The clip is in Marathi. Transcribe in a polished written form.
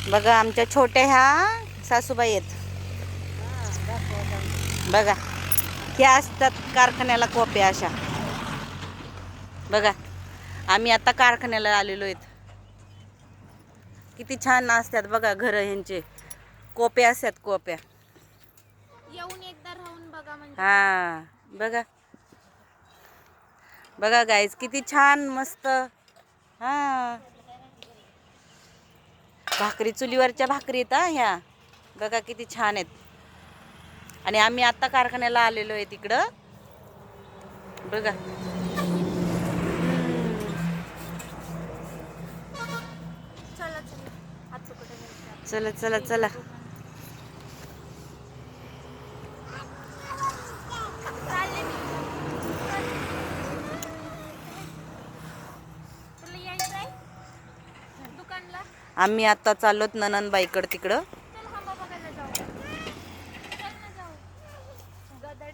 बघा आमच्या छोट्या ह्या सासूबाई आहेत. बघा ह्या असतात कारखान्याला कोप्या अशा. बघा आम्ही आता कारखान्याला आलेलो आहेत. किती छान असतात बघा घर ह्यांचे. कोप्या असतात कोप्या. येऊन एकदा राहून बघा म्हणजे. हा बघा बघा गाईज किती छान मस्त. हा भाकरी चुलीवरच्या भाकरी आहेत ह्या. बघा किती छान आहेत. आणि आम्ही आता कारखान्याला आलेलो आहे तिकडं. बघा चला चला हात कुठे घ्यायचा. चला चला चला. चालले मी. तुला यायचंय दुकानला? आम्ही आता चाललोत ननंदबाईकडं तिकडं.